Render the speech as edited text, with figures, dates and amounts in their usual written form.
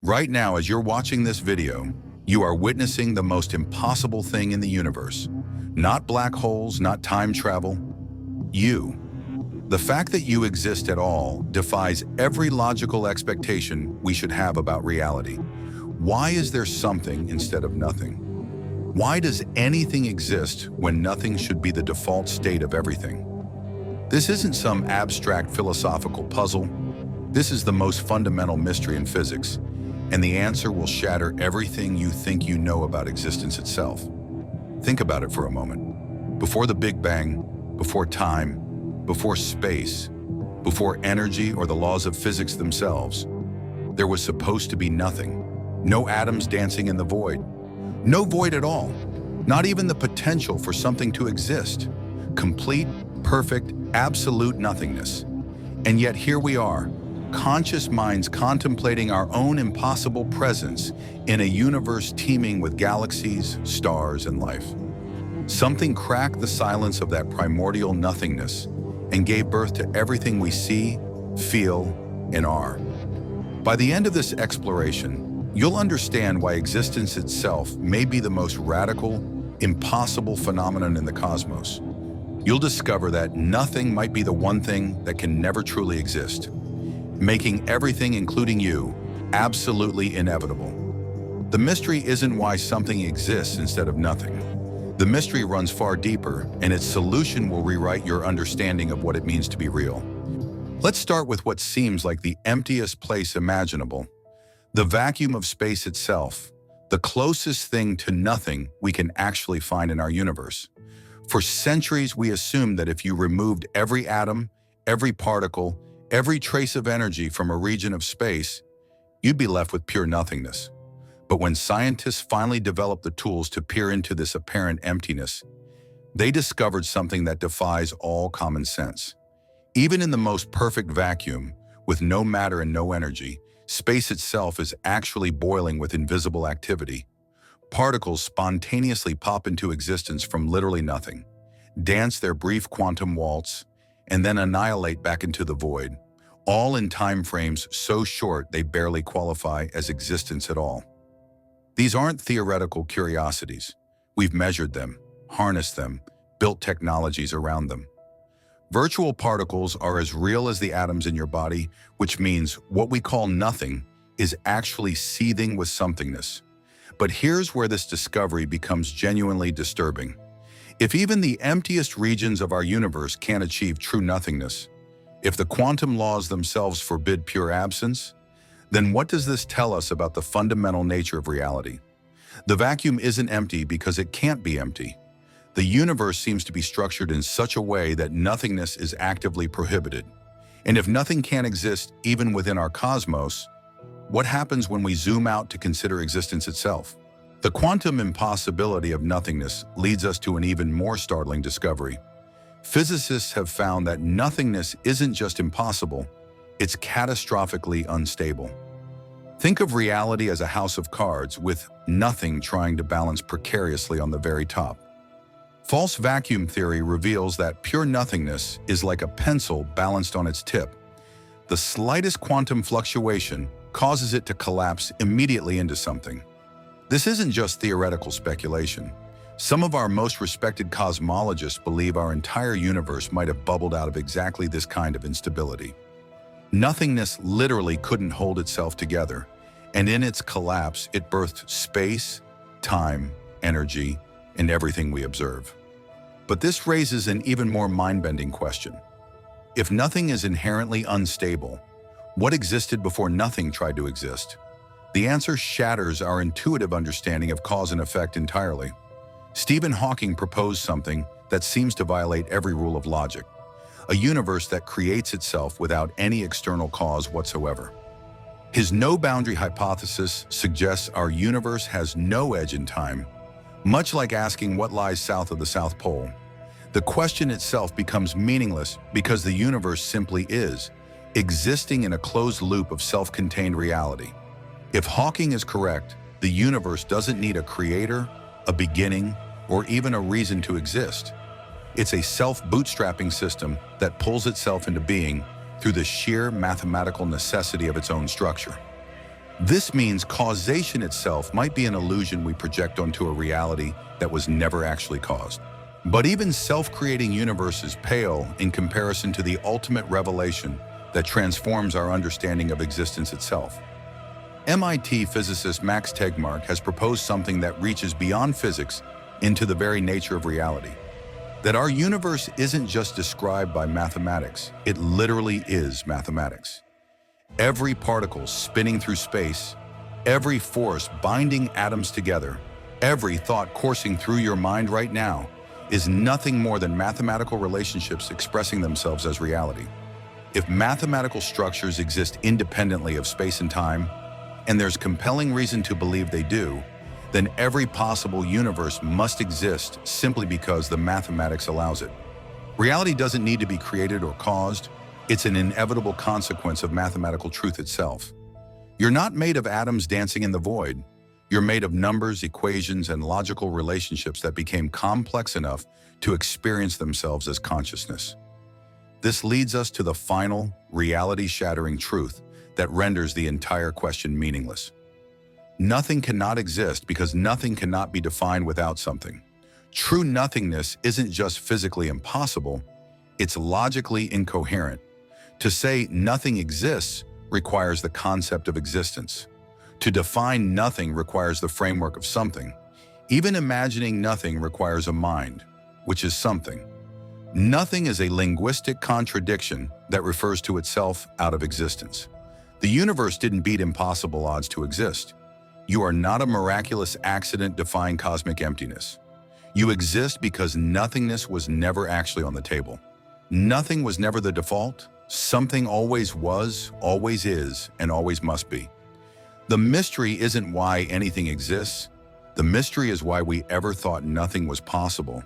Right now, as you're watching this video, you are witnessing the most impossible thing in the universe. Not black holes, not time travel. You. The fact that you exist at all defies every logical expectation we should have about reality. Why is there something instead of nothing? Why does anything exist when nothing should be the default state of everything? This isn't some abstract philosophical puzzle. This is the most fundamental mystery in physics, and the answer will shatter everything you think you know about existence itself. Think about it for a moment. Before the Big Bang, before time, before space, before energy or the laws of physics themselves, there was supposed to be nothing. No atoms dancing in the void. No void at all. Not even the potential for something to exist. Complete, perfect, absolute nothingness. And yet here we are, conscious minds contemplating our own impossible presence in a universe teeming with galaxies, stars, and life. Something cracked the silence of that primordial nothingness and gave birth to everything we see, feel, and are. By the end of this exploration, you'll understand why existence itself may be the most radical, impossible phenomenon in the cosmos. You'll discover that nothing might be the one thing that can never truly exist, making everything, including you, absolutely inevitable. The mystery isn't why something exists instead of nothing. The mystery runs far deeper, and its solution will rewrite your understanding of what it means to be real. Let's start with what seems like the emptiest place imaginable: the vacuum of space itself, the closest thing to nothing we can actually find in our universe. For centuries, we assumed that if you removed every atom, every particle, every trace of energy from a region of space, you'd be left with pure nothingness. But when scientists finally developed the tools to peer into this apparent emptiness, they discovered something that defies all common sense. Even in the most perfect vacuum, with no matter and no energy, space itself is actually boiling with invisible activity. Particles spontaneously pop into existence from literally nothing, dance their brief quantum waltz, and then annihilate back into the void, all in time frames so short they barely qualify as existence at all. These aren't theoretical curiosities. We've measured them, harnessed them, built technologies around them. Virtual particles are as real as the atoms in your body, which means what we call nothing is actually seething with somethingness. But here's where this discovery becomes genuinely disturbing. If even the emptiest regions of our universe can't achieve true nothingness, if the quantum laws themselves forbid pure absence, then what does this tell us about the fundamental nature of reality? The vacuum isn't empty because it can't be empty. The universe seems to be structured in such a way that nothingness is actively prohibited. And if nothing can exist even within our cosmos, what happens when we zoom out to consider existence itself? The quantum impossibility of nothingness leads us to an even more startling discovery. Physicists have found that nothingness isn't just impossible, it's catastrophically unstable. Think of reality as a house of cards with nothing trying to balance precariously on the very top. False vacuum theory reveals that pure nothingness is like a pencil balanced on its tip. The slightest quantum fluctuation causes it to collapse immediately into something. This isn't just theoretical speculation. Some of our most respected cosmologists believe our entire universe might have bubbled out of exactly this kind of instability. Nothingness literally couldn't hold itself together, and in its collapse, it birthed space, time, energy, and everything we observe. But this raises an even more mind-bending question. If nothing is inherently unstable, what existed before nothing tried to exist? The answer shatters our intuitive understanding of cause and effect entirely. Stephen Hawking proposed something that seems to violate every rule of logic: a universe that creates itself without any external cause whatsoever. His no-boundary hypothesis suggests our universe has no edge in time, much like asking what lies south of the South Pole. The question itself becomes meaningless because the universe simply is, existing in a closed loop of self-contained reality. If Hawking is correct, the universe doesn't need a creator, a beginning, or even a reason to exist. It's a self-bootstrapping system that pulls itself into being through the sheer mathematical necessity of its own structure. This means causation itself might be an illusion we project onto a reality that was never actually caused. But even self-creating universes pale in comparison to the ultimate revelation that transforms our understanding of existence itself. MIT physicist Max Tegmark has proposed something that reaches beyond physics into the very nature of reality. That our universe isn't just described by mathematics, it literally is mathematics. Every particle spinning through space, every force binding atoms together, every thought coursing through your mind right now is nothing more than mathematical relationships expressing themselves as reality. If mathematical structures exist independently of space and time, and there's compelling reason to believe they do, then every possible universe must exist simply because the mathematics allows it. Reality doesn't need to be created or caused. It's an inevitable consequence of mathematical truth itself. You're not made of atoms dancing in the void. You're made of numbers, equations, and logical relationships that became complex enough to experience themselves as consciousness. This leads us to the final, reality-shattering truth that renders the entire question meaningless. Nothing cannot exist because nothing cannot be defined without something. True nothingness isn't just physically impossible, it's logically incoherent. To say nothing exists requires the concept of existence. To define nothing requires the framework of something. Even imagining nothing requires a mind, which is something. Nothing is a linguistic contradiction that refers to itself out of existence. The universe didn't beat impossible odds to exist. You are not a miraculous accident defying cosmic emptiness. You exist because nothingness was never actually on the table. Nothing was never the default. Something always was, always is, and always must be. The mystery isn't why anything exists. The mystery is why we ever thought nothing was possible.